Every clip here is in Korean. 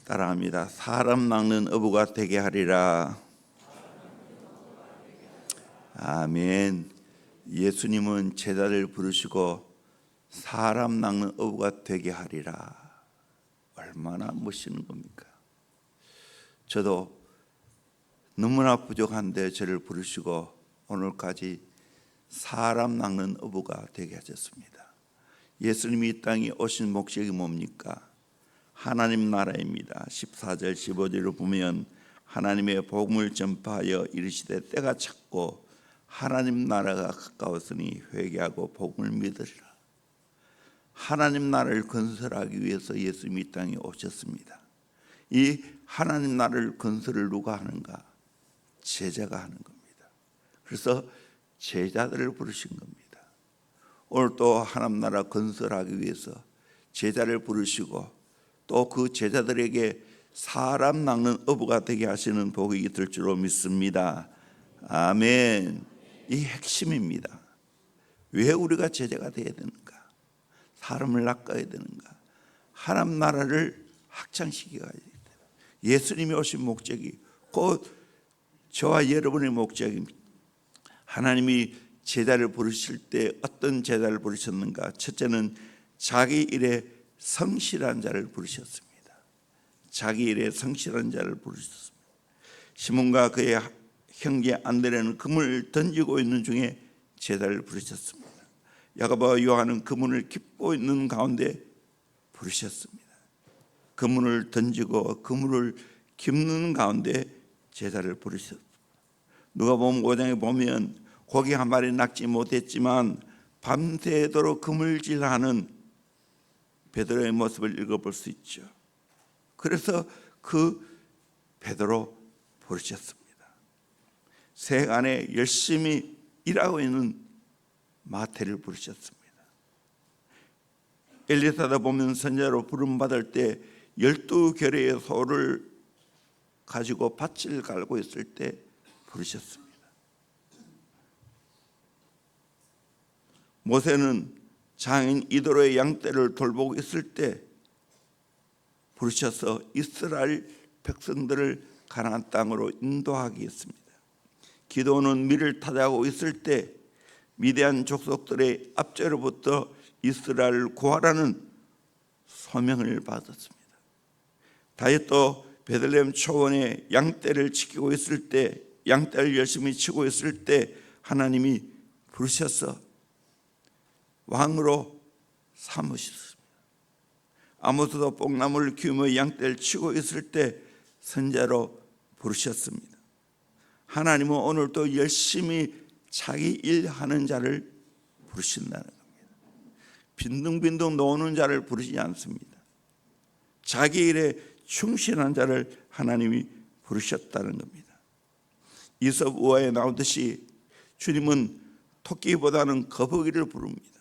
따라합니다. 사람 낚는 어부가 되게 하리라. 아멘. 예수님은 제자를 부르시고 사람 낚는 어부가 되게 하리라. 얼마나 멋있는 겁니까? 저도 너무나 부족한데 저를 부르시고 오늘까지 사람 낚는 어부가 되게 하셨습니다. 예수님이 이 땅에 오신 목적이 뭡니까? 하나님 나라입니다. 14절 15절을 보면 하나님의 복음을 전파하여 이르시되 때가 찼고 하나님 나라가 가까웠으니 회개하고 복음을 믿으리라. 하나님 나라를 건설하기 위해서 예수님이 이 땅에 오셨습니다. 이 하나님 나라를 건설을 누가 하는가? 제자가 하는 겁니다. 그래서 제자들을 부르신 겁니다. 오늘 또 하나님 나라 건설하기 위해서 제자를 부르시고 또 그 제자들에게 사람 낚는 어부가 되게 하시는 복이 될 줄로 믿습니다. 아멘. 이 핵심입니다. 왜 우리가 제자가 되어야 되는가? 사람을 낚아야 되는가? 하나님 나라를 확장시켜야 돼요. 예수님이 오신 목적이 곧 저와 여러분의 목적입니다. 하나님이 제자를 부르실 때 어떤 제자를 부르셨는가? 첫째는 자기 일에 성실한 자를 부르셨습니다. 자기 일에 성실한 자를 부르셨습니다. 시몬과 그의 형제 안드레는 그물을 던지고 있는 중에 제자를 부르셨습니다. 야고보와 요한은 그물을 깁고 있는 가운데 부르셨습니다. 그물을 던지고 그물을 깁는 가운데 제자를 부르셨습니다. 누가복음 5장에 보면 고기 한 마리 낚지 못했지만 밤새도록 그물질하는 베드로의 모습을 읽어볼 수 있죠. 그래서 그 베드로 부르셨습니다. 세간에 열심히 일하고 있는 마태를 부르셨습니다. 엘리사다 보면 선지자로 부름받을 때 12결의의 소를 가지고 밭을 갈고 있을 때 부르셨습니다. 모세는 장인 이도로의 양떼를 돌보고 있을 때 부르셔서 이스라엘 백성들을 가나안 땅으로 인도하게 했습니다. 기도는 밀을 타자고 있을 때 미디안 족속들의 압제로부터 이스라엘을 구하라는 소명을 받았습니다. 다윗도 베들레헴 초원에 양떼를 지키고 있을 때, 양떼를 열심히 치고 있을 때 하나님이 부르셔서 왕으로 삼으셨습니다. 아모스도 뽕나무를 키우며 양떼를 치고 있을 때 선자로 부르셨습니다. 하나님은 오늘도 열심히 자기 일하는 자를 부르신다는 겁니다. 빈둥빈둥 노는 자를 부르시지 않습니다. 자기 일에 충실한 자를 하나님이 부르셨다는 겁니다. 이솝 우화에 나오듯이 주님은 토끼보다는 거북이를 부릅니다.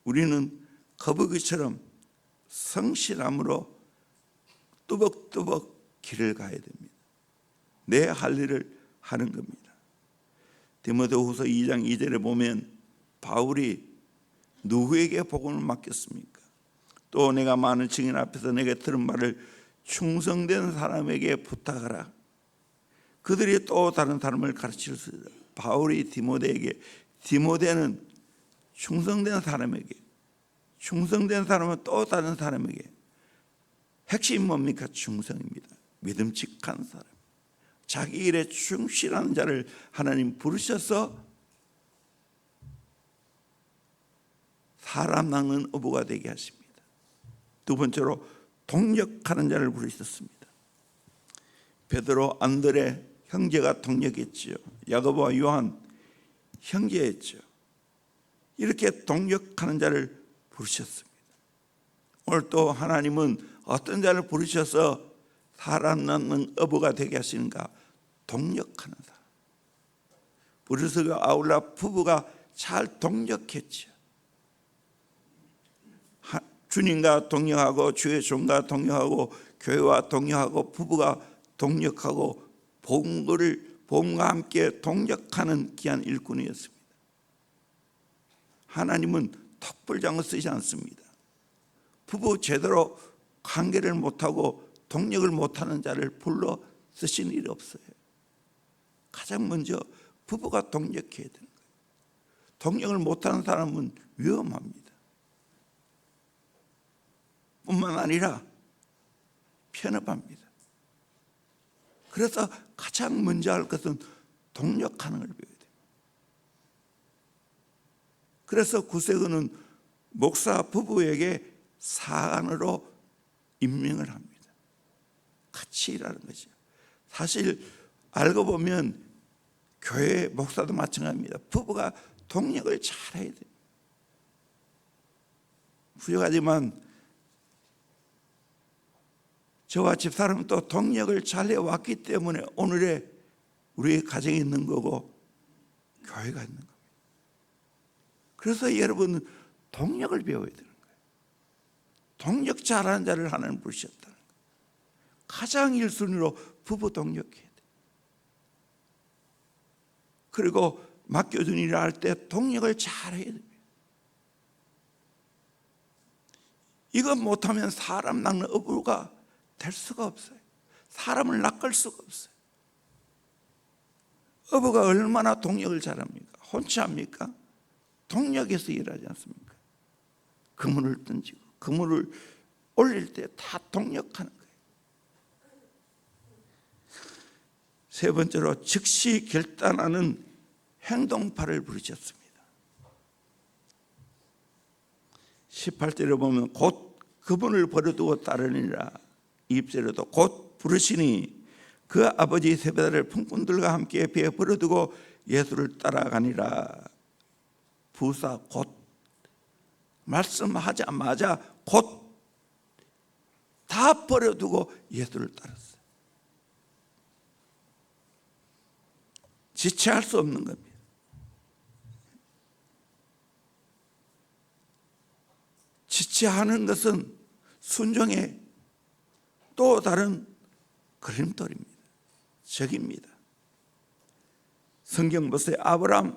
우리는 거북이처럼 성실함으로 뚜벅뚜벅 길을 가야 됩니다. 내 할 일을 하는 겁니다. 디모데후서 2장 2절에 보면 바울이 누구에게 복음을 맡겼습니까? 또 내가 많은 증인 앞에서 내게 들은 말을 충성된 사람에게 부탁하라. 그들이 또 다른 사람을 가르칠 수 있다. 바울이 디모데에게, 디모데는 충성된 사람에게, 충성된 사람은 또 다른 사람에게, 핵심이 뭡니까? 충성입니다. 믿음직한 사람, 자기 일에 충실한 자를 하나님 부르셔서 사람 낚는 어부가 되게 하십니다. 두 번째로 동력하는 자를 부르셨습니다. 베드로, 안드레 형제가 동력했지요. 야고보와 요한 형제였죠. 이렇게 동력하는 자를 부르셨습니다. 오늘 또 하나님은 어떤 자를 부르셔서 사람 낚는 어부가 되게 하시는가? 동력하는 사람. 브루스와 아울라 부부가 잘 동력했죠. 주님과 동력하고 주의 종과 동력하고 교회와 동력하고 부부가 동력하고 복음과 함께 동력하는 귀한 일꾼이었습니다. 하나님은 턱불장을 쓰지 않습니다. 부부 제대로 관계를 못하고 동력을 못하는 자를 불러 쓰신 일이 없어요. 가장 먼저 부부가 동력해야 되는 거예요. 동력을 못하는 사람은 위험합니다. 뿐만 아니라 편협합니다. 그래서 가장 먼저 할 것은 동력하는 걸 배워야 돼요. 그래서 구세군은 목사 부부에게 사관으로 임명을 합니다. 같이 일하는 거죠. 사실 알고 보면 교회 목사도 마찬가지입니다. 부부가 동력을 잘 해야 돼요. 부족하지만 저와 집사람은 또 동력을 잘 해왔기 때문에 오늘의 우리의 가정이 있는 거고 교회가 있는 겁니다. 그래서 여러분은 동력을 배워야 되는 거예요. 동력 잘하는 자를 하나님 부르셨다는 거예요. 가장 1순위로 부부 동력해야 돼요. 그리고 맡겨둔 일을 할 때 동력을 잘해야 됩니다. 이것 못하면 사람 낚는 어부가 될 수가 없어요. 사람을 낚을 수가 없어요. 어부가 얼마나 동력을 잘합니까? 혼치합니까? 동력에서 일하지 않습니까? 그물을 던지고 그물을 올릴 때 다 동력하는 거예요. 세 번째로 즉시 결단하는 행동파를 부르셨습니다. 18절에 보면 곧 그분을 버려두고 따르니라. 20절에도 곧 부르시니 그 아버지 세베다를 품꾼들과 함께 배에 버려두고 예수를 따라가니라. 부사 곧 말씀하자마자 곧 다 버려두고 예수를 따랐어요. 지체할 수 없는 겁니다. 지체하는 것은 순종의 또 다른 걸림돌입니다. 적입니다. 성경 보세요. 아브라함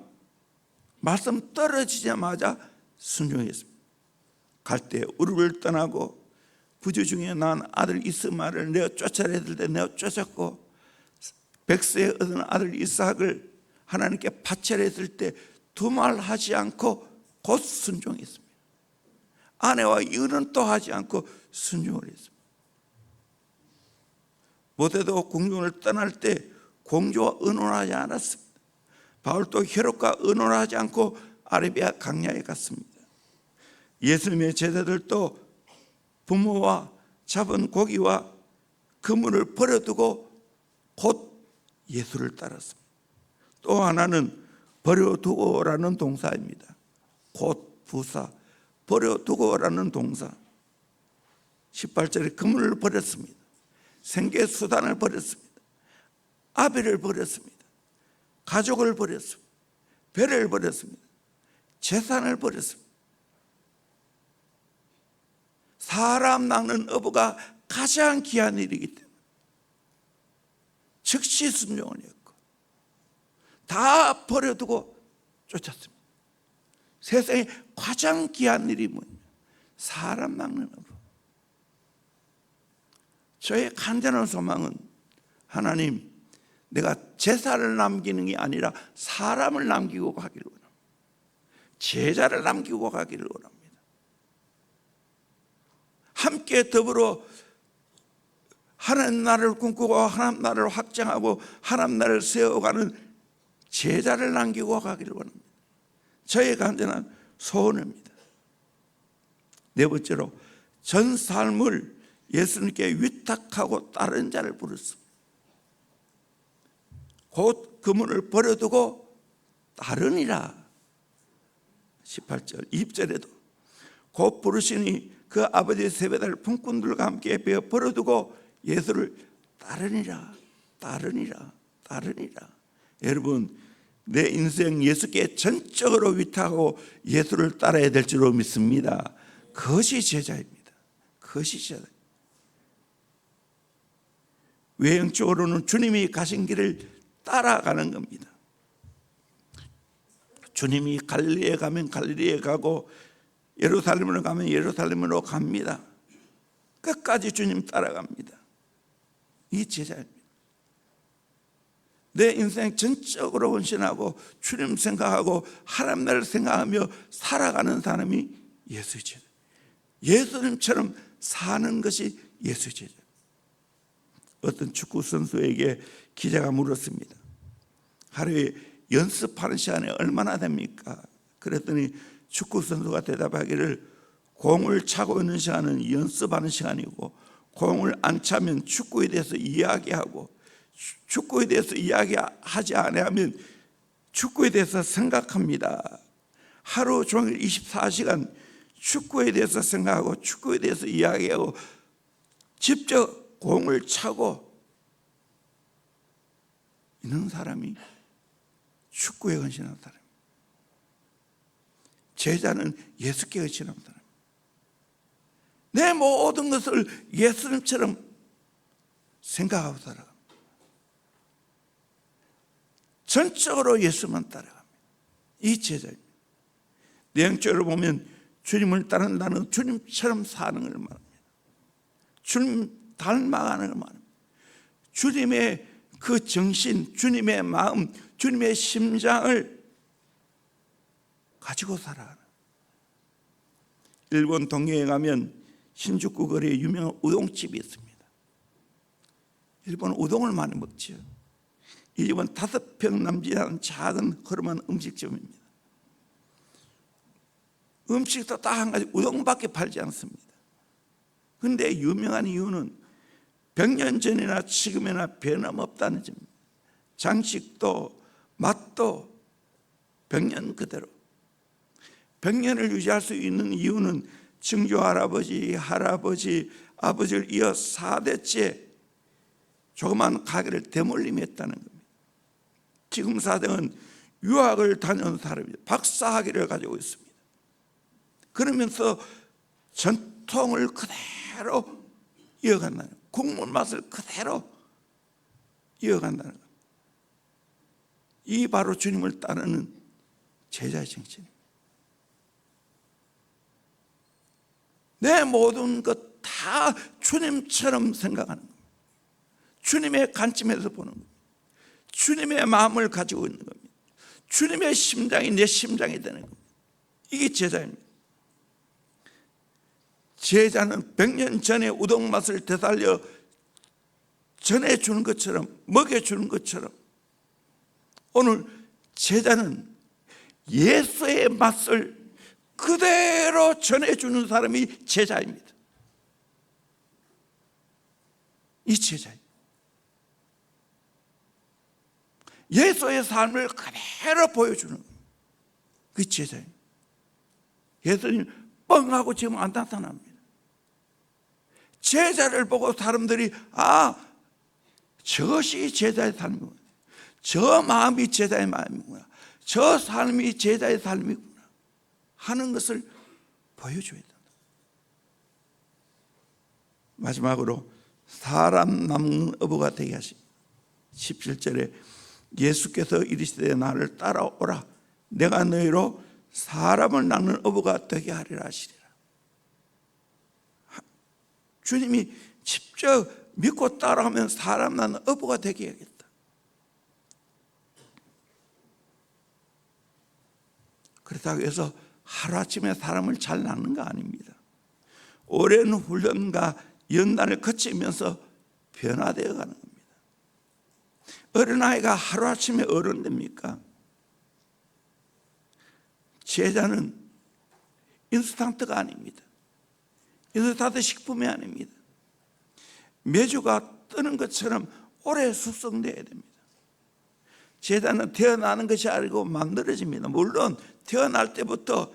말씀 떨어지자마자 순종했습니다. 갈 때 우르를 떠나고 부주 중에 난 아들 이스마엘을 내어 쫓아라 했을 때 내어 쫓았고, 백세에 얻은 아들 이삭을 하나님께 바치라 했을 때 두말하지 않고 곧 순종했습니다. 아내와 이혼은 또 하지 않고 순종을 했습니다. 모세도 궁중을 떠날 때 공주와 의논하지 않았습니다. 바울도 헤롯과 의논하지 않고 아라비아 강야에 갔습니다. 예수님의 제자들도 부모와 잡은 고기와 그물을 버려두고 곧 예수를 따랐습니다. 또 하나는 버려두고라는 동사입니다. 곧 부사 버려두고라는 동사. 18절에 그물을 버렸습니다. 생계수단을 버렸습니다. 아비를 버렸습니다. 가족을 버렸습니다. 배를 버렸습니다. 재산을 버렸습니다. 사람 낚는 어부가 가장 귀한 일이기 때문에 즉시 순종을 했고 다 버려두고 쫓았습니다. 세상에 가장 귀한 일이 뭐냐? 사람 낚는 어부. 저의 간절한 소망은 하나님, 내가 제사를 남기는 게 아니라 사람을 남기고 가기를 원합니다. 제자를 남기고 가기를 원합니다. 함께 더불어 하나님 나라를 꿈꾸고 하나님 나라를 확장하고 하나님 나라를 세워가는 제자를 남기고 가기를 원합니다. 저의 간절한 소원입니다. 네 번째로 전 삶을 예수님께 위탁하고 다른 자를 부르습니다. 곧 그물을 버려두고 따르니라. 18절 20절에도 곧 부르시니 그 아버지 세베다를 품꾼들과 함께 배어 버려두고 예수를 따르니라. 따르니라. 따르니라. 여러분, 내 인생 예수께 전적으로 위탁하고 예수를 따라야 될 줄로 믿습니다. 그것이 제자입니다. 그것이 제자. 외형적으로는 주님이 가신 길을 따라가는 겁니다. 주님이 갈릴리에 가면 갈릴리에 가고 예루살렘으로 가면 예루살렘으로 갑니다. 끝까지 주님 따라갑니다. 이 제자입니다. 내 인생 전적으로 헌신하고 주님 생각하고 하나님 나라를 생각하며 살아가는 사람이 예수의 제자. 예수님처럼 사는 것이 예수의 제자. 어떤 축구 선수에게 기자가 물었습니다. 하루에 연습하는 시간이 얼마나 됩니까? 그랬더니 축구 선수가 대답하기를 공을 차고 있는 시간은 연습하는 시간이고 공을 안 차면 축구에 대해서 이야기하고 축구에 대해서 이야기하지 않으면 축구에 대해서 생각합니다. 하루 종일 24시간 축구에 대해서 생각하고 축구에 대해서 이야기하고 직접 공을 차고 있는 사람이 축구에 헌신한 사람. 제자는 예수께 헌신한 사람. 내 모든 것을 예수님처럼 생각하고 살아갑니다. 전적으로 예수만 따라갑니다. 이 제자입니다. 내용적으로 보면 주님을 따른다는 주님처럼 사는 걸 말합니다. 주님 닮아가는 걸 말합니다. 주님의 그 정신, 주님의 마음, 주님의 심장을 가지고 살아가는. 일본 동해에 가면 신주쿠 거리에 유명한 우동집이 있습니다. 일본 우동을 많이 먹죠. 이 집은 5평 남짓하는 작은 허름한 음식점입니다. 음식도 딱 한 가지 우동밖에 팔지 않습니다. 그런데 유명한 이유는 100년 전이나 지금이나 변함없다는 점입니다. 장식도 맛도 100년 그대로. 100년을 유지할 수 있는 이유는 증조 할아버지, 아버지를 이어 4대째 조그만 가게를 대물림했다는 겁니다. 지금 사장은 유학을 다녀온 사람입니다. 박사학위를 가지고 있습니다. 그러면서 전통을 그대로 이어간다는 거예요. 국물 맛을 그대로 이어간다는 거예요. 이 바로 주님을 따르는 제자의 정신입니다. 내 모든 것 다 주님처럼 생각하는 겁니다. 주님의 관점에서 보는 겁니다. 주님의 마음을 가지고 있는 겁니다. 주님의 심장이 내 심장이 되는 겁니다. 이게 제자입니다. 제자는 100년 전에 우동 맛을 되살려 전해주는 것처럼, 먹여주는 것처럼 오늘 제자는 예수의 맛을 그대로 전해주는 사람이 제자입니다. 이 제자입니다. 예수의 삶을 그대로 보여주는 거예요. 그 제자입니다. 예수님 뻥하고 지금 안 나타납니다. 제자를 보고 사람들이 저것이 제자의 삶이구나, 저 마음이 제자의 마음이구나, 저 삶이 제자의 삶이구나 하는 것을 보여줘야 된다. 마지막으로 사람 낚는 어부가 되게 하십니다. 17절에 예수께서 이르시되 나를 따라오라, 내가 너희로 사람을 낚는 어부가 되게 하리라 하시리라. 주님이 직접 믿고 따라하면 사람 낚는 어부가 되게 해야겠다. 그렇다고 해서 하루아침에 사람을 잘 낚는 거 아닙니다. 오랜 훈련과 연단을 거치면서 변화되어 가는 겁니다. 어린아이가 하루아침에 어른 됩니까? 제자는 인스턴트가 아닙니다. 인스턴트 식품이 아닙니다. 메주가 뜨는 것처럼 오래 숙성되어야 됩니다. 제자는 태어나는 것이 아니고 만들어집니다. 물론 태어날 때부터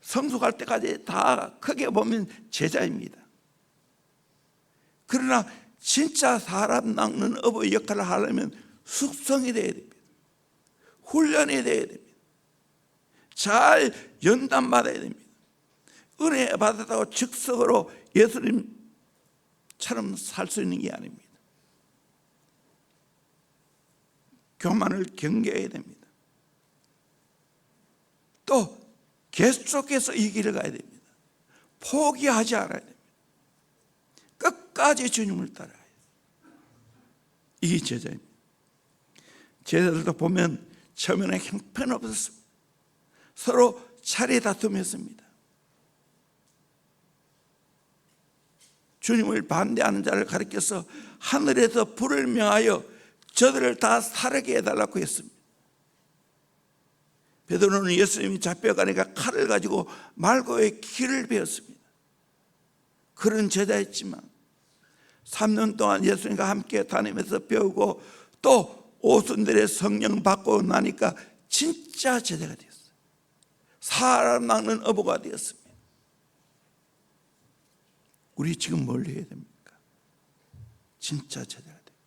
성숙할 때까지 다 크게 보면 제자입니다. 그러나 진짜 사람 낚는 어부의 역할을 하려면 숙성이 돼야 됩니다. 훈련이 돼야 됩니다. 잘 연단받아야 됩니다. 은혜 받았다고 즉석으로 예수님처럼 살 수 있는 게 아닙니다. 교만을 경계해야 됩니다. 또 계속해서 이 길을 가야 됩니다. 포기하지 않아야 됩니다. 끝까지 주님을 따라야 해요. 이게 제자입니다. 제자들도 보면 처음에는 형편없었습니다. 서로 자리 다툼했습니다. 주님을 반대하는 자를 가리켜서 하늘에서 불을 명하여 저들을 다 사르게 해달라고 했습니다. 베드로는 예수님이 잡혀가니까 칼을 가지고 말고의 길을 베었습니다. 그런 제자였지만 3년 동안 예수님과 함께 다니면서 배우고 또 오순절에 성령 받고 나니까 진짜 제자가 되었어요. 사람 낚는 어부가 되었습니다. 우리 지금 뭘 해야 됩니까? 진짜 제자가 돼요.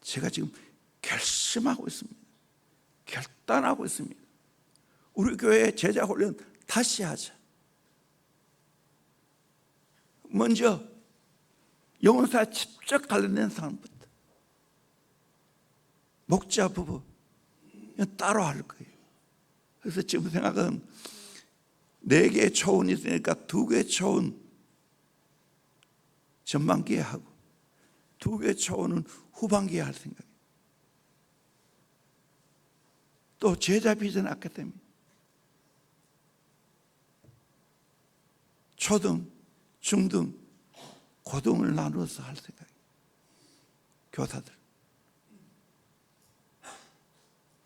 제가 지금 결심하고 있습니다. 결단하고 있습니다. 우리 교회 제자 훈련 다시 하자. 먼저 영혼사 직접 관련된 사람부터 목자 부부 따로 할 거예요. 그래서 지금 생각은 4개의 초원이 있으니까 2개의 초원 전반기에 하고 2개의 초원은 후반기에 할 생각이에요. 또 제자 비전 아카데미 초등, 중등, 고등을 나누어서 할 생각이에요. 교사들.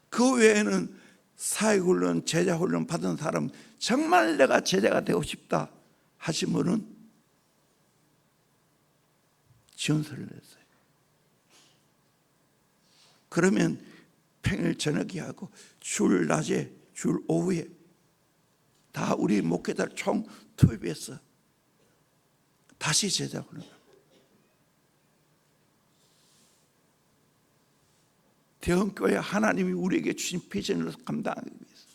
그 외에는 사회훈련, 제자훈련 받은 사람 정말 내가 제자가 되고 싶다 하신 분은 지원서를 냈어요. 그러면 평일 저녁에 하고 줄 낮에, 줄 오후에 다 우리 목회자를 총 투입해서 다시 제자훈련. 대형교회 하나님이 우리에게 주신 비전을 감당하기 위해서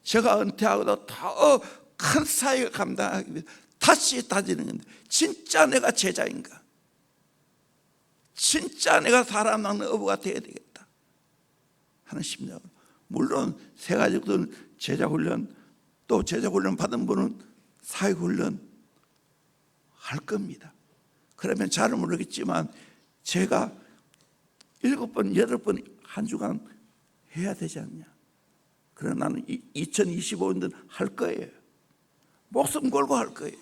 제가 은퇴하고도 더 큰 사역을 감당하기 위해서 다시 다지는 건데 진짜 내가 제자인가? 진짜 내가 사람 낚는 어부가 되어야 되겠다 하는 심정으로. 물론 세 가지는 제자훈련, 또 제자훈련 받은 분은 사역훈련 할 겁니다. 그러면 잘은 모르겠지만 제가 7번, 8번 한 주간 해야 되지 않냐. 그러나 나는 2025년도는 할 거예요. 목숨 걸고 할 거예요.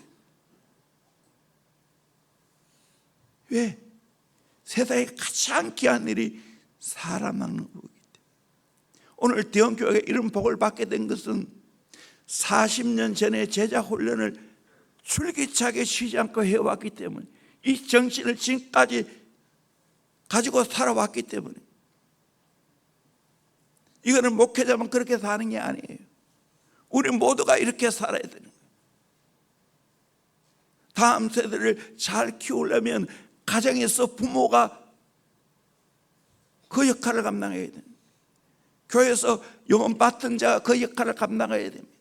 왜? 세상에 가장 귀한 일이 사람 낚는 거기 때문에. 오늘 대형교회가 이런 복을 받게 된 것은 40년 전에 제자 훈련을 줄기차게 쉬지 않고 해왔기 때문에, 이 정신을 지금까지 가지고 살아왔기 때문에. 이거는 목회자만 그렇게 사는 게 아니에요. 우리 모두가 이렇게 살아야 되는 거예요. 다음 세대를 잘 키우려면 가정에서 부모가 그 역할을 감당해야 됩니다. 교회에서 영혼 맡은 자가 그 역할을 감당해야 됩니다.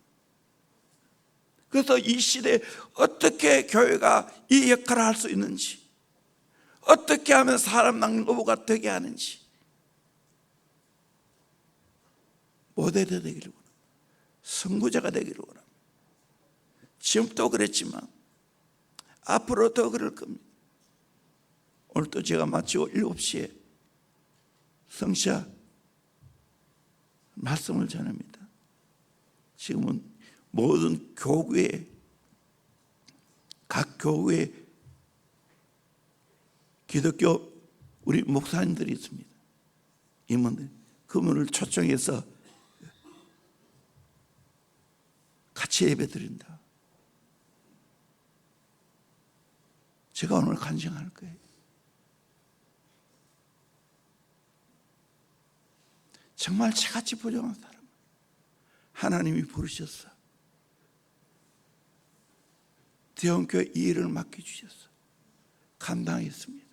그래서 이 시대에 어떻게 교회가 이 역할을 할 수 있는지, 어떻게 하면 사람 낚는 어부가 되게 하는지 모델이 되기를 원합니다. 선구자가 되기를 원합니다. 지금도 그랬지만 앞으로 더 그럴 겁니다. 오늘 또 제가 마치고 7시에 성시아 말씀을 전합니다. 지금은 모든 교구에, 각 교구에 기독교 우리 목사님들이 있습니다. 임원들. 그분을 초청해서 같이 예배 드린다. 제가 오늘 간증할 거예요. 정말 저같이 부정한 사람 하나님이 부르셨어. 대형교회 이 일을 맡겨주셨어. 감당했습니다.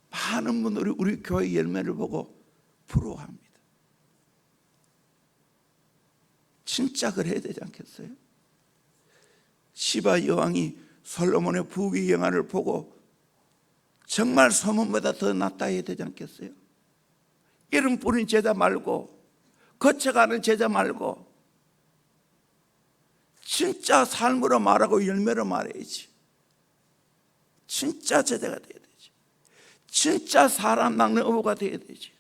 많은 분들이 우리 교회 열매를 보고 부러워합니다. 진짜 그래야 되지 않겠어요? 시바 여왕이 솔로몬의 부귀 영화를 보고 정말 소문보다 더 낫다 해야 되지 않겠어요? 이름 뿌린 제자 말고, 거쳐가는 제자 말고 진짜 삶으로 말하고 열매로 말해야지. 진짜 제자가 돼야 되지. 진짜 사람 낚는 어부가 돼야 되지.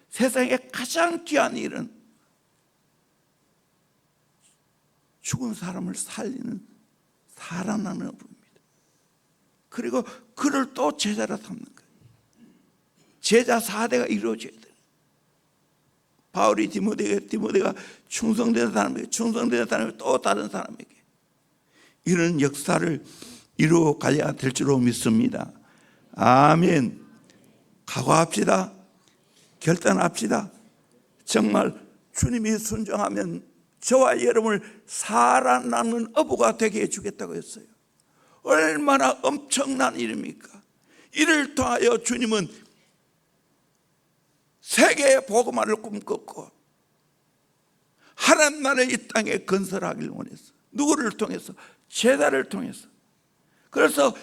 세상에 가장 귀한 일은 죽은 사람을 살리는 살아나는 어부입니다. 그리고 그를 또 제자로 삼는 거예요. 제자 4대가 이루어져야 돼요. 바울이 디모데가 충성되는 사람에게, 충성되는 사람에게, 또 다른 사람에게 이런 역사를 이루어 가야 될 줄로 믿습니다. 아멘. 각오합시다. 결단합시다. 정말 주님이 순종하면 저와 여러분을 살아남는 어부가 되게 해주겠다고 했어요. 얼마나 엄청난 일입니까? 이를 통하여 주님은 세계의 복음화를 꿈꿨고 하나님 나라를 이 땅에 건설하기를 원했어. 누구를 통해서? 제자를 통해서. 그래서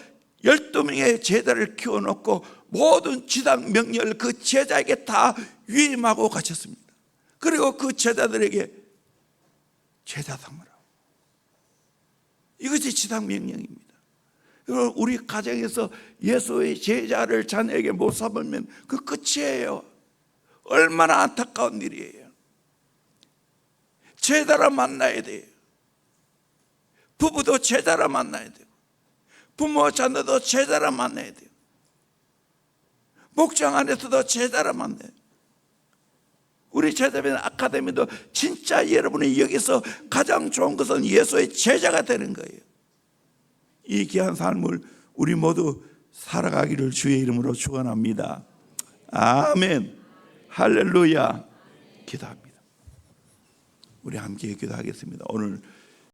12명의 제자를 키워놓고 모든 지상 명령을 그 제자에게 다 위임하고 가셨습니다. 그리고 그 제자들에게 제자 삼으라. 이것이 지상 명령입니다. 우리 가정에서 예수의 제자를 자녀에게 못 삼으면 그 끝이에요. 얼마나 안타까운 일이에요. 제자라 만나야 돼요. 부부도 제자라 만나야 돼요. 부모 자녀도 제자라 만나야 돼요. 목장 안에서도 제자라 만나요. 우리 제자면 아카데미도 진짜 여러분이 여기서 가장 좋은 것은 예수의 제자가 되는 거예요. 이 귀한 삶을 우리 모두 살아가기를 주의 이름으로 축원합니다. 아멘. 할렐루야. 기도합니다. 우리 함께 기도하겠습니다. 오늘